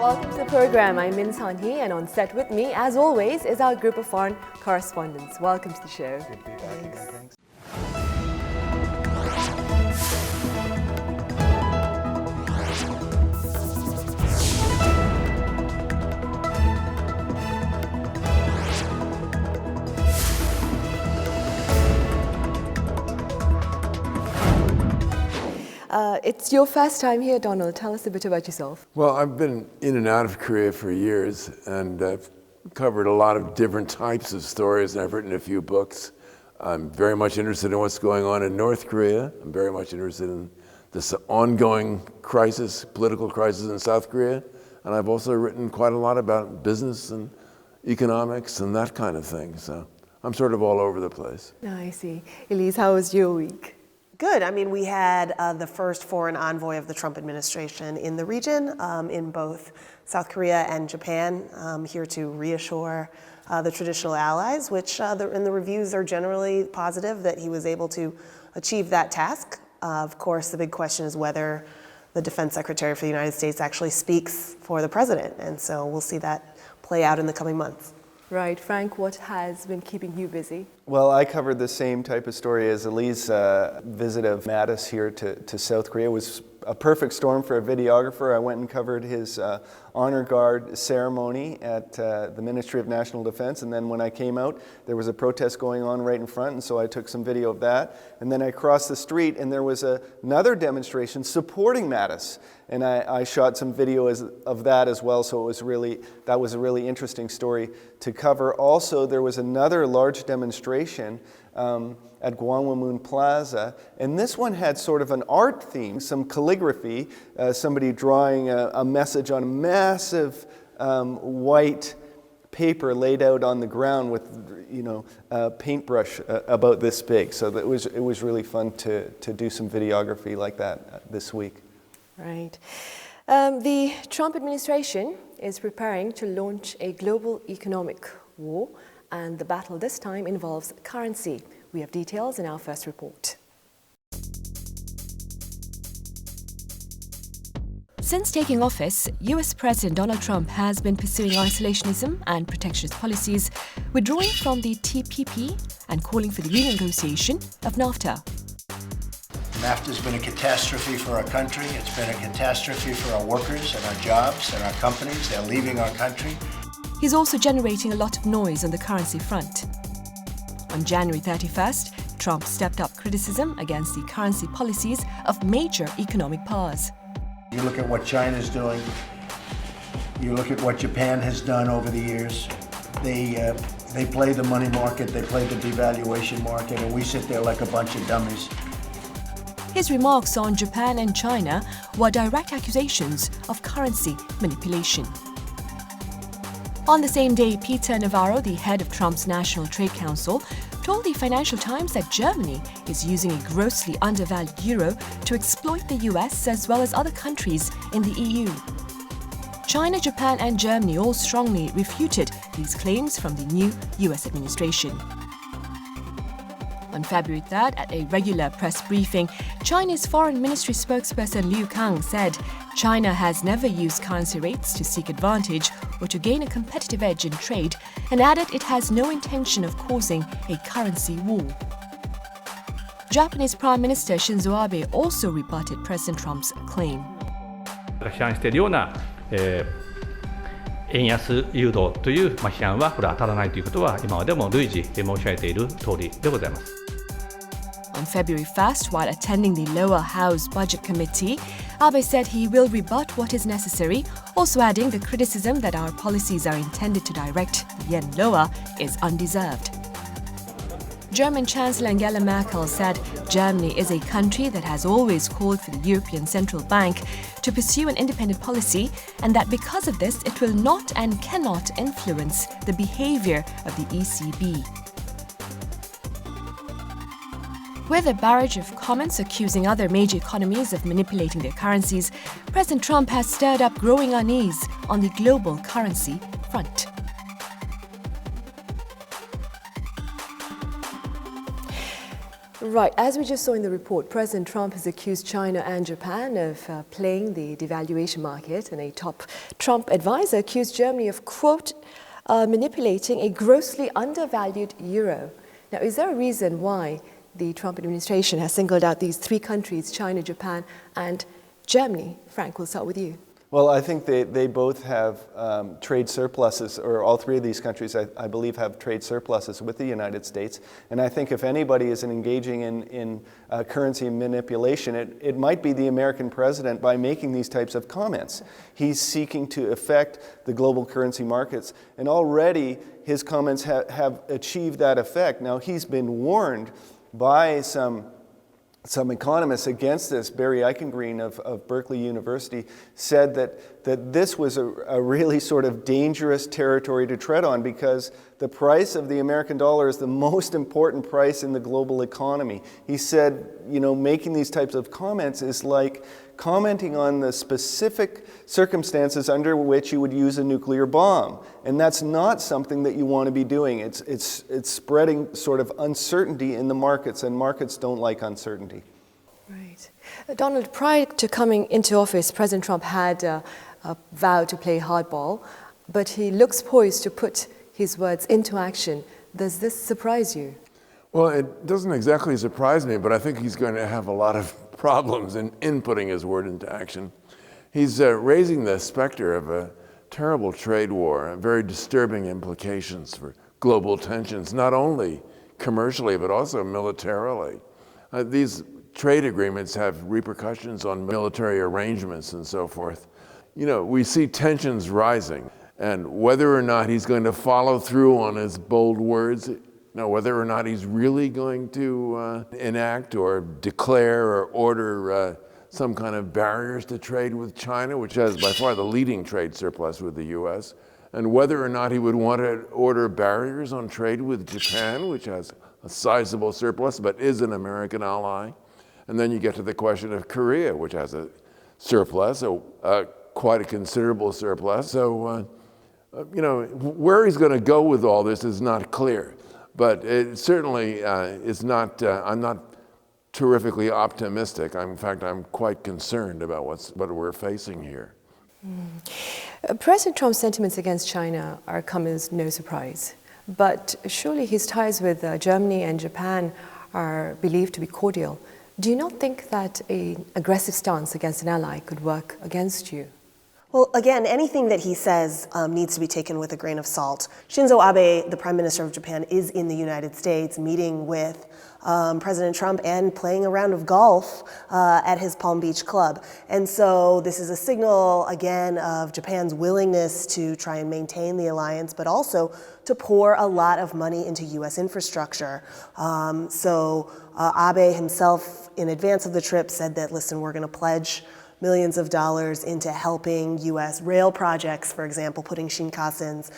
Welcome to the program. I'm Min San-hee, and on set with me, as always, is our group of foreign correspondents. Welcome to the show. Good to be back again. Thanks. It's your first time here, Donald. Tell us a bit about yourself. Well, I've been in and out of Korea for years, and I've covered a lot of different types of stories, and I've written a few books. I'm very much interested in what's going on in North Korea. I'm very much interested in this ongoing crisis, political crisis in South Korea. And I've also written quite a lot about business and economics and that kind of thing. So I'm sort of all over the place. I see. Elise, how was your week? Good. I mean, we had the first foreign envoy of the Trump administration in the region, in both South Korea and Japan, here to reassure the traditional allies, which and the reviews are generally positive that he was able to achieve that task. Of course, the big question is whether the Defense Secretary for the United States actually speaks for the president, and so we'll see that play out in the coming months. Right. Frank, what has been keeping you busy? Well, I covered the same type of story as Elise's visit of Mattis here to South Korea. It was a perfect storm for a videographer. I went and covered his honor guard ceremony at the Ministry of National Defense, and then when I came out, there was a protest going on right in front, and so I took some video of that. And then I crossed the street, and there was another demonstration supporting Mattis, and I shot some video of that as well. So that was a really interesting story to cover. Also, there was another large demonstration at Gwanghwamun Plaza, and this one had sort of an art theme, some calligraphy, somebody drawing a message on a massive white paper laid out on the ground with, a paintbrush about this big. So it was really fun to do some videography like that this week. Right. The Trump administration is preparing to launch a global economic war, and the battle this time involves currency. We have details in our first report. Since taking office, US President Donald Trump has been pursuing isolationism and protectionist policies, withdrawing from the TPP and calling for the renegotiation of NAFTA. NAFTA has been a catastrophe for our country. It's been a catastrophe for our workers and our jobs and our companies. They're leaving our country. He's also generating a lot of noise on the currency front. On January 31st, Trump stepped up criticism against the currency policies of major economic powers. You look at what China's doing. You look at what Japan has done over the years. They play the money market, they play the devaluation market, and we sit there like a bunch of dummies. His remarks on Japan and China were direct accusations of currency manipulation. On the same day, Peter Navarro, the head of Trump's National Trade Council, told the Financial Times that Germany is using a grossly undervalued euro to exploit the US as well as other countries in the EU. China, Japan and Germany all strongly refuted these claims from the new US administration. On February 3rd, at a regular press briefing, China's Foreign Ministry spokesperson Liu Kang said China has never used currency rates to seek advantage or to gain a competitive edge in trade, and added it has no intention of causing a currency war. Japanese Prime Minister Shinzo Abe also rebutted President Trump's claim. 批判しているような、円安誘導という批判はこれは当たらないということは今までも類似申し上げている通りでございます。On February 1st, while attending the lower house budget committee, Abe said he will rebut what is necessary, also adding the criticism that our policies are intended to direct the yen lower is undeserved. German Chancellor Angela Merkel said Germany is a country that has always called for the European Central Bank to pursue an independent policy, and that because of this it will not and cannot influence the behavior of the ECB. With a barrage of comments accusing other major economies of manipulating their currencies, President Trump has stirred up growing unease on the global currency front. Right, as we just saw in the report, President Trump has accused China and Japan of playing the devaluation market, and a top Trump advisor accused Germany of, quote, manipulating a grossly undervalued euro. Now, is there a reason why the Trump administration has singled out these three countries, China, Japan, and Germany? Frank, we'll start with you. Well, I think they both have trade surpluses, or all three of these countries, I believe, have trade surpluses with the United States. And I think if anybody is engaging in currency manipulation, it might be the American president by making these types of comments. He's seeking to affect the global currency markets, and already his comments have achieved that effect. Now, he's been warned by some economists against this. Barry Eichengreen of Berkeley University said that this was a really sort of dangerous territory to tread on, because the price of the American dollar is the most important price in the global economy. He said, making these types of comments is like commenting on the specific circumstances under which you would use a nuclear bomb. And that's not something that you want to be doing. It's spreading sort of uncertainty in the markets, and markets don't like uncertainty. Right. Donald, prior to coming into office, President Trump had vowed to play hardball, but he looks poised to put his words into action. Does this surprise you? Well, it doesn't exactly surprise me, but I think he's going to have a lot of problems in putting his word into action. He's raising the specter of a terrible trade war, very disturbing implications for global tensions, not only commercially, but also militarily. These trade agreements have repercussions on military arrangements and so forth. We see tensions rising, and whether or not he's going to follow through on his bold words, whether or not he's really going to enact or declare or order some kind of barriers to trade with China, which has by far the leading trade surplus with the US, and whether or not he would want to order barriers on trade with Japan, which has a sizable surplus but is an American ally. And then you get to the question of Korea, which has a surplus, quite a considerable surplus. So, where he's going to go with all this is not clear. But it certainly is not, I'm not terrifically optimistic. In fact, I'm quite concerned about what we're facing here. President Trump's sentiments against China are come as no surprise. But surely his ties with Germany and Japan are believed to be cordial. Do you not think that an aggressive stance against an ally could work against you? Well, again, anything that he says needs to be taken with a grain of salt. Shinzo Abe, the Prime Minister of Japan, is in the United States meeting with President Trump and playing a round of golf at his Palm Beach club. And so this is a signal, again, of Japan's willingness to try and maintain the alliance, but also to pour a lot of money into U.S. infrastructure. Abe himself, in advance of the trip, said that, listen, we're going to pledge millions of dollars into helping U.S. rail projects, for example, putting Shinkansens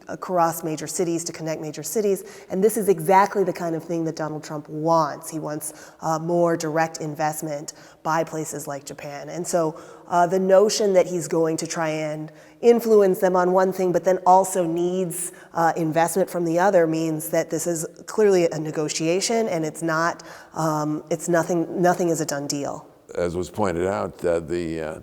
across major cities to connect major cities. And this is exactly the kind of thing that Donald Trump wants. He wants more direct investment by places like Japan. And so the notion that he's going to try and influence them on one thing, but then also needs investment from the other, means that this is clearly a negotiation, and it's not. Nothing is a done deal. As was pointed out, the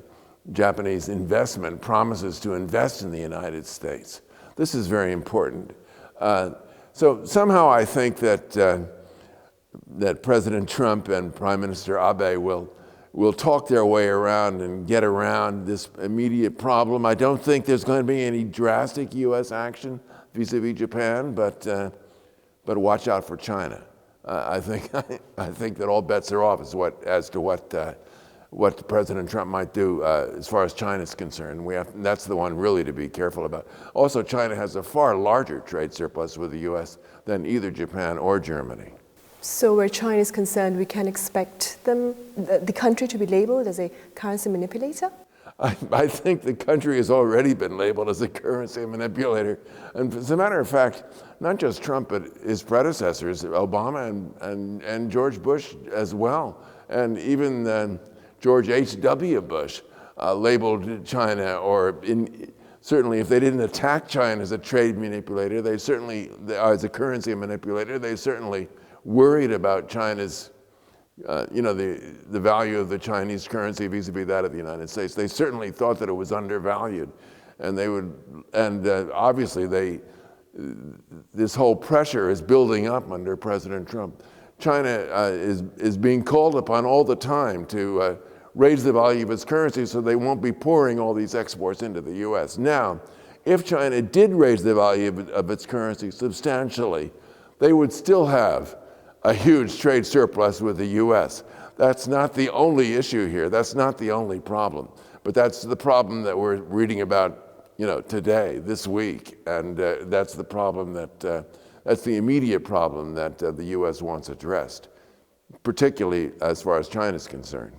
Japanese investment promises to invest in the United States. This is very important. So somehow I think that President Trump and Prime Minister Abe will talk their way around and get around this immediate problem. I don't think there's going to be any drastic U.S. action vis-a-vis Japan, but watch out for China. I think that all bets are off as to what President Trump might do as far as China is concerned. That's the one really to be careful about. Also, China has a far larger trade surplus with the U.S. than either Japan or Germany. So where China is concerned, we can expect the country to be labeled as a currency manipulator? I think the country has already been labeled as a currency manipulator. And as a matter of fact, not just Trump, but his predecessors, Obama and George Bush as well, and even George H.W. Bush labeled China, or certainly if they didn't attack China as a trade manipulator, as a currency manipulator, they certainly worried about China's, the value of the Chinese currency vis-a-vis that of the United States. They certainly thought that it was undervalued, and obviously this whole pressure is building up under President Trump. China is being called upon all the time to raise the value of its currency so they won't be pouring all these exports into the U.S. Now, if China did raise the value of its currency substantially, they would still have a huge trade surplus with the U.S. That's not the only issue here. That's not the only problem. But that's the problem that we're reading about, today, this week. And that's the problem that's the immediate problem that the U.S. wants addressed, particularly as far as China's concerned.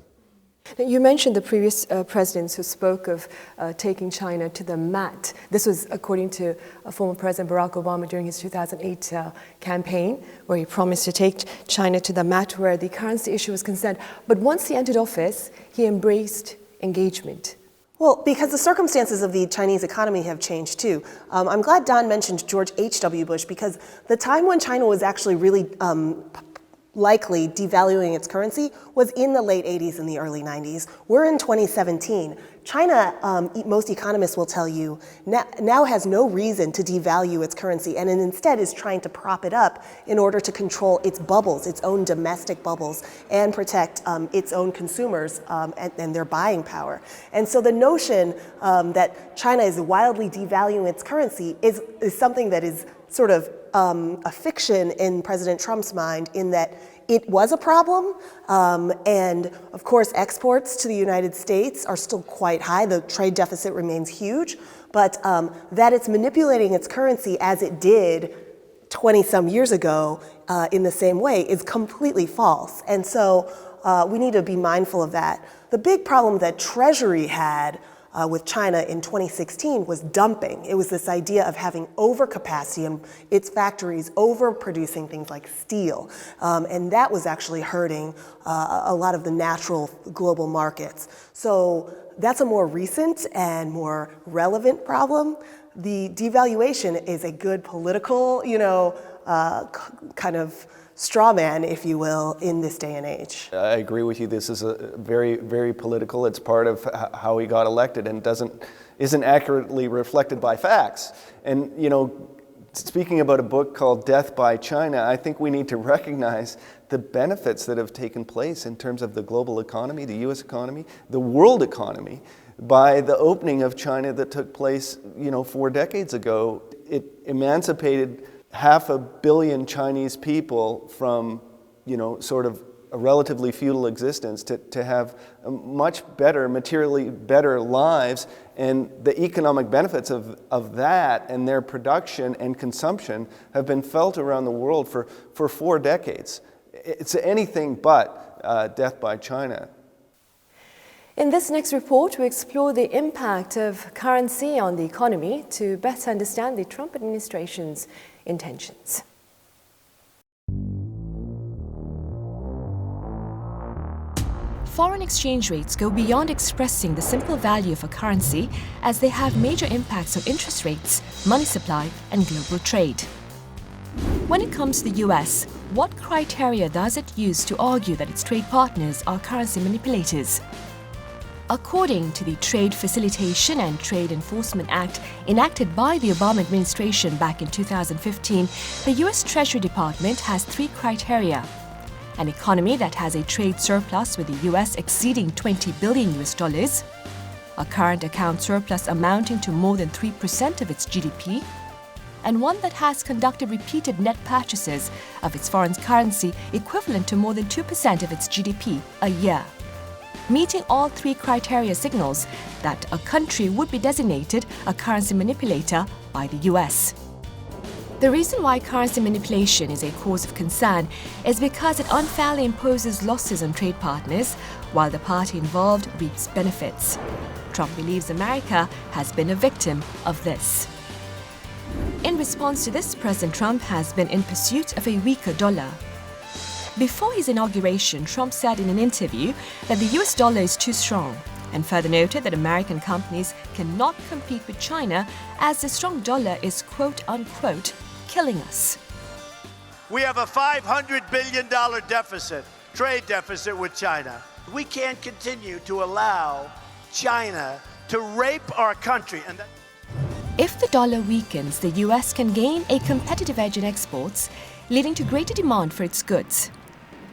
You mentioned the previous presidents who spoke of taking China to the mat. This was according to former President Barack Obama during his 2008 campaign, where he promised to take China to the mat where the currency issue was concerned. But once he entered office, he embraced engagement. Well, because the circumstances of the Chinese economy have changed too. I'm glad Don mentioned George H.W. Bush, because the time when China was actually really likely devaluing its currency was in the late 80s and the early 90s. We're in 2017. China, most economists will tell you, now has no reason to devalue its currency, and instead is trying to prop it up in order to control its bubbles, its own domestic bubbles, and protect its own consumers and their buying power. And so the notion that China is wildly devaluing its currency is something that is sort of a fiction in President Trump's mind, in that it was a problem, and of course exports to the United States are still quite high. The trade deficit remains huge, but that it's manipulating its currency as it did 20-some years ago in the same way is completely false. And so we need to be mindful of that. The big problem that Treasury had with China in 2016 was dumping. It was this idea of having overcapacity in its factories, overproducing things like steel. And that was actually hurting a lot of the natural global markets. So that's a more recent and more relevant problem. The devaluation is a good political, kind of straw man, if you will, in this day and age. I agree with you. This is a very, very political. It's part of how he got elected, and isn't accurately reflected by facts. And speaking about a book called Death by China, I think we need to recognize the benefits that have taken place in terms of the global economy, the U.S. economy, the world economy, by the opening of China that took place, 4 decades ago. It emancipated 500 million Chinese people from, sort of a relatively feudal existence to have much better, materially better lives, and the economic benefits of that and their production and consumption have been felt around the world for 4 decades. It's anything but death by China. In this next report, we explore the impact of currency on the economy to better understand the Trump administration's intentions. Foreign exchange rates go beyond expressing the simple value of a currency, as they have major impacts on interest rates, money supply, and global trade. When it comes to the US, what criteria does it use to argue that its trade partners are currency manipulators? According to the Trade Facilitation and Trade Enforcement Act enacted by the Obama administration back in 2015, the U.S. Treasury Department has 3 criteria: an economy that has a trade surplus with the U.S. exceeding $20 billion, a current account surplus amounting to more than 3% of its GDP, and one that has conducted repeated net purchases of its foreign currency equivalent to more than 2% of its GDP a year. Meeting all 3 criteria signals that a country would be designated a currency manipulator by the US. The reason why currency manipulation is a cause of concern is because it unfairly imposes losses on trade partners, while the party involved reaps benefits. Trump believes America has been a victim of this. In response to this, President Trump has been in pursuit of a weaker dollar. Before his inauguration, Trump said in an interview that the US dollar is too strong, and further noted that American companies cannot compete with China as the strong dollar is quote-unquote killing us. We have a $500 billion deficit, trade deficit with China. We can't continue to allow China to rape our country. If the dollar weakens, the US can gain a competitive edge in exports, leading to greater demand for its goods.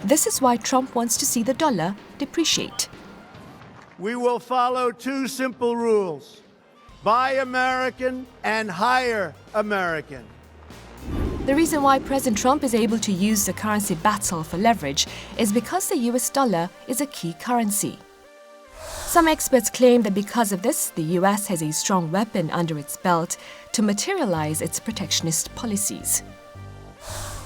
This is why Trump wants to see the dollar depreciate. We will follow two simple rules: buy American and hire American. The reason why President Trump is able to use the currency battle for leverage is because the US dollar is a key currency. Some experts claim that because of this, the US has a strong weapon under its belt to materialize its protectionist policies.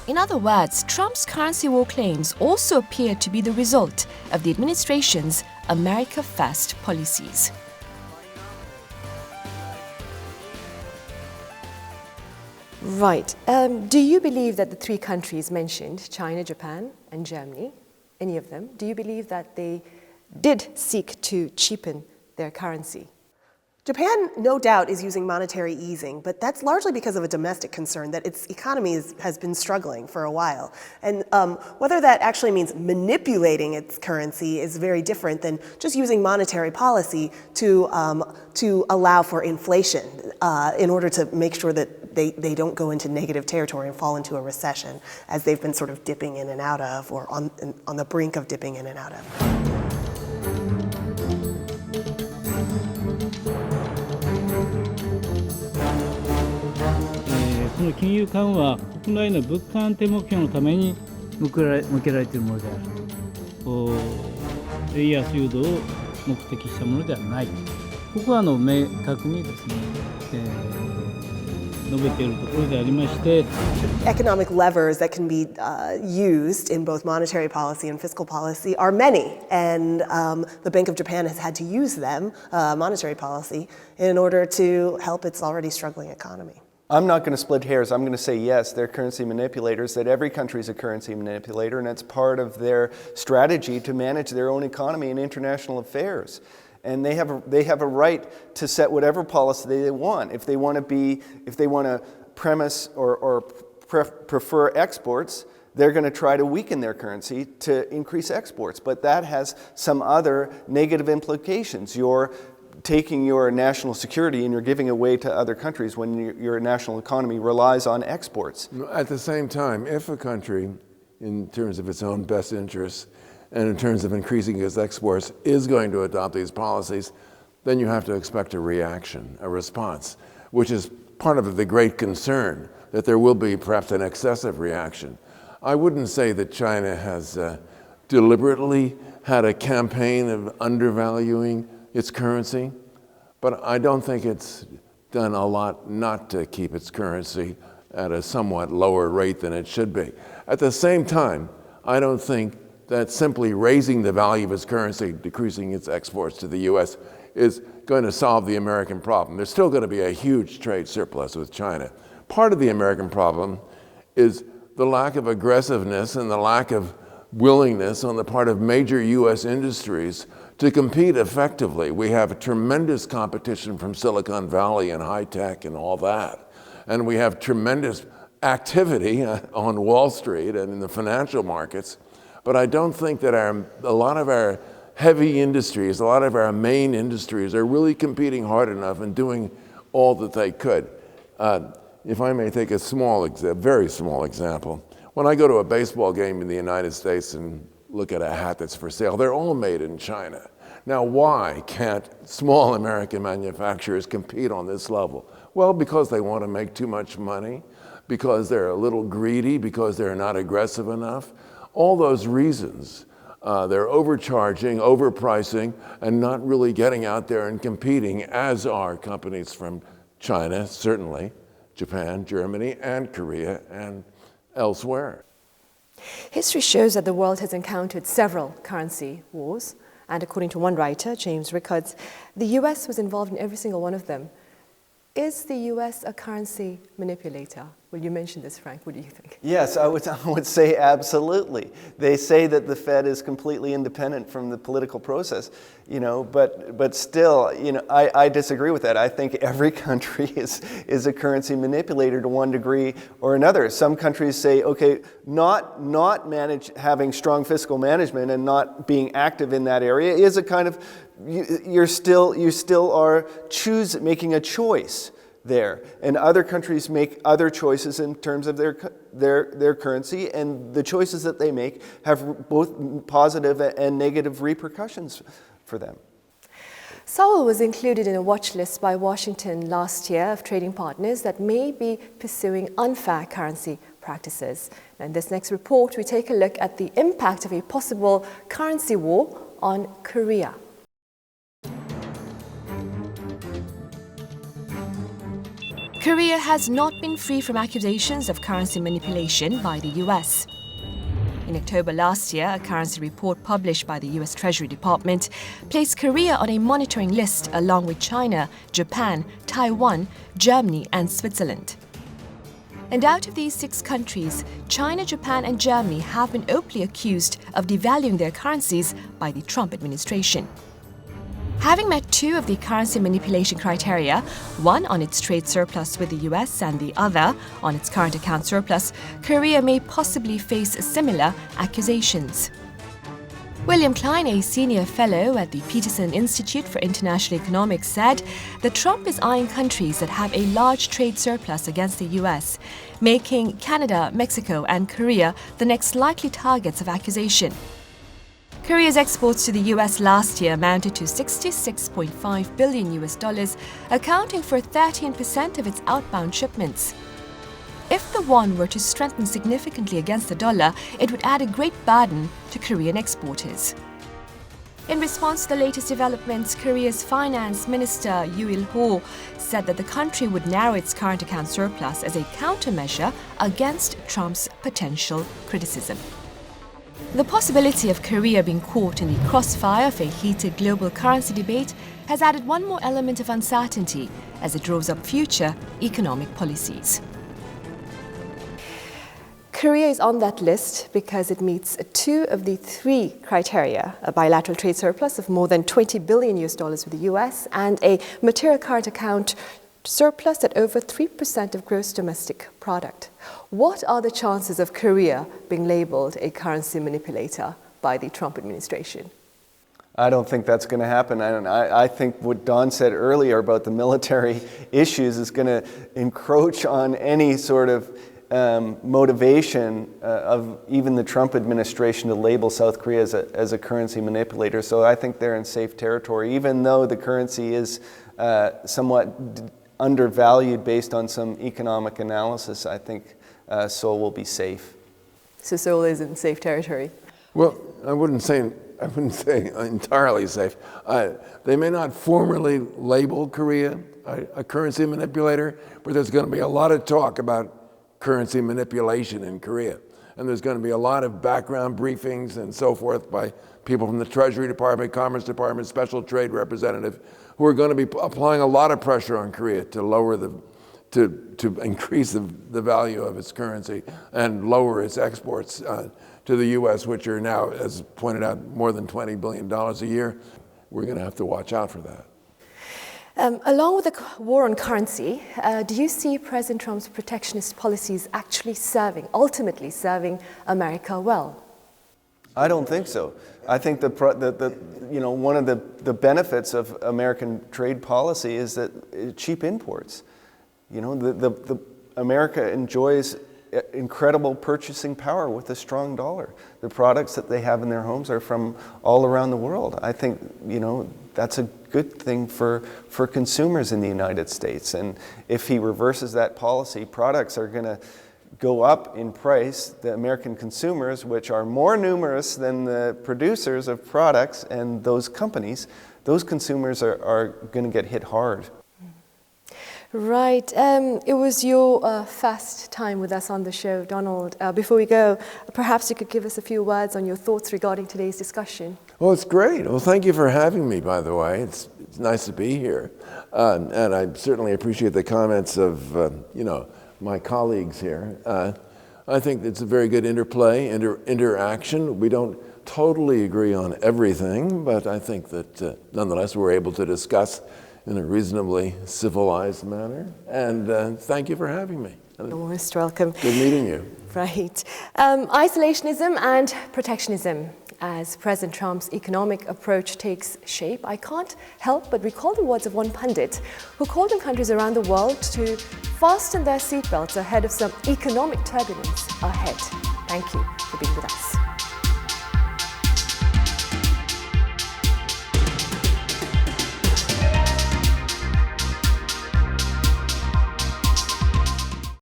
In other words, Trump's currency war claims also appear to be the result of the administration's America First policies. Right. Do you believe that the three countries mentioned, China, Japan, and Germany, any of them, do you believe that they did seek to cheapen their currency? Japan, no doubt, is using monetary easing, but that's largely because of a domestic concern that its economy has been struggling for a while. And whether that actually means manipulating its currency is very different than just using monetary policy to allow for inflation in order to make sure that they don't go into negative territory and fall into a recession, as they've been sort of dipping in and out of, or on the brink of dipping in and out of. この金融緩和は国内の物価安定目標のために向けられているものである。円安誘導を目的したものではない。ここは明確にですね、述べているところでありまして。Economic levers that can be used in both monetary policy and fiscal policy are many, and the Bank of Japan has had to use them, monetary policy, in order to help its already struggling economy. I'm not going to split hairs. I'm going to say yes, they're currency manipulators, that every country is a currency manipulator, and it's part of their strategy to manage their own economy and international affairs. And they have a right to set whatever policy they want. If they want to premise or prefer exports, they're going to try to weaken their currency to increase exports. But that has some other negative implications. You're taking your national security and you're giving away to other countries when your national economy relies on exports. At the same time, if a country, in terms of its own best interests and in terms of increasing its exports, is going to adopt these policies, then you have to expect a reaction, a response, which is part of the great concern that there will be perhaps an excessive reaction. I wouldn't say that China has deliberately had a campaign of undervaluing its currency, but I don't think it's done a lot not to keep its currency at a somewhat lower rate than it should be. At the same time, I don't think that simply raising the value of its currency, decreasing its exports to the US, is going to solve the American problem. There's still going to be a huge trade surplus with China. Part of the American problem is the lack of aggressiveness and the lack of willingness on the part of major US industries to compete effectively. We have tremendous competition from Silicon Valley and high tech and all that. And we have tremendous activity on Wall Street and in the financial markets. But I don't think that a lot of our heavy industries, a lot of our main industries are really competing hard enough and doing all that they could. If I may take a very small example, when I go to a baseball game in the United States and look at a hat that's for sale, they're all made in China. Now, why can't small American manufacturers compete on this level? Well, because they want to make too much money, because they're a little greedy, because they're not aggressive enough. All those reasons. They're overcharging, overpricing, and not really getting out there and competing, as are companies from China, certainly, Japan, Germany, and Korea, and elsewhere. History shows that the world has encountered several currency wars, and according to one writer, James Rickards, the US was involved in every single one of them. Is the US a currency manipulator? Will you mention this, Frank? What do you think? Yes, I would say absolutely. They say that the Fed is completely independent from the political process, but still, I disagree with that. I think every country is a currency manipulator to one degree or another. Some countries say, okay, not having strong fiscal management and not being active in that area is a kind of, you still are making a choice there. And other countries make other choices in terms of their currency, and the choices that they make have both positive and negative repercussions for them. Seoul was included in a watch list by Washington last year of trading partners that may be pursuing unfair currency practices. In this next report, we take a look at the impact of a possible currency war on Korea. Korea has not been free from accusations of currency manipulation by the US. In October last year, a currency report published by the US Treasury Department placed Korea on a monitoring list along with China, Japan, Taiwan, Germany, and Switzerland. And out of these 6 countries, China, Japan, and Germany have been openly accused of devaluing their currencies by the Trump administration. Having met 2 of the currency manipulation criteria, one on its trade surplus with the US and the other on its current account surplus, Korea may possibly face similar accusations. William Klein, a senior fellow at the Peterson Institute for International Economics, said that Trump is eyeing countries that have a large trade surplus against the US, making Canada, Mexico, and Korea the next likely targets of accusation. Korea's exports to the US last year amounted to $66.5 billion, accounting for 13% of its outbound shipments. If the won were to strengthen significantly against the dollar, it would add a great burden to Korean exporters. In response to the latest developments, Korea's finance minister Yoo Il-ho said that the country would narrow its current account surplus as a countermeasure against Trump's potential criticism. The possibility of Korea being caught in the crossfire of a heated global currency debate has added one more element of uncertainty as it draws up future economic policies. Korea is on that list because it meets 2 of the 3 criteria: a bilateral trade surplus of more than $20 billion with the US and a material current account surplus at over 3% of gross domestic product. What are the chances of Korea being labeled a currency manipulator by the Trump administration? I don't think that's going to happen. I think what Don said earlier about the military issues is going to encroach on any sort of motivation of even the Trump administration to label South Korea as a currency manipulator. So I think they're in safe territory, even though the currency is somewhat undervalued based on some economic analysis. I think Seoul will be safe. So Seoul is in safe territory? Well, I wouldn't say entirely safe. They may not formally label Korea a currency manipulator, but there's going to be a lot of talk about currency manipulation in Korea. And there's going to be a lot of background briefings and so forth by people from the Treasury Department, Commerce Department, Special Trade Representative, who are going to be applying a lot of pressure on Korea to lower to increase the value of its currency and lower its exports to the U.S., which are now, as pointed out, more than $20 billion a year. We're going to have to watch out for that. Along with the war on currency, do you see President Trump's protectionist policies actually ultimately serving America well? I don't think so. I think one of the benefits of American trade policy is that cheap imports. America enjoys incredible purchasing power with a strong dollar. The products that they have in their homes are from all around the world. I think that's a good thing for consumers in the United States. And if he reverses that policy, products are going to go up in price. The American consumers, which are more numerous than the producers of products and those companies, those consumers are going to get hit hard. Right. It was your first time with us on the show, Donald. Before we go, perhaps you could give us a few words on your thoughts regarding today's discussion. Well, it's great. Well, thank you for having me, by the way. It's nice to be here. And I certainly appreciate the comments of, my colleagues here. I think it's a very good interplay, interaction. We don't totally agree on everything, but I think that nonetheless we're able to discuss in a reasonably civilized manner. And thank you for having me. You're most welcome. Good meeting you. Right. Isolationism and protectionism. As President Trump's economic approach takes shape, I can't help but recall the words of one pundit who called on countries around the world to fasten their seatbelts ahead of some economic turbulence ahead. Thank you for being with us.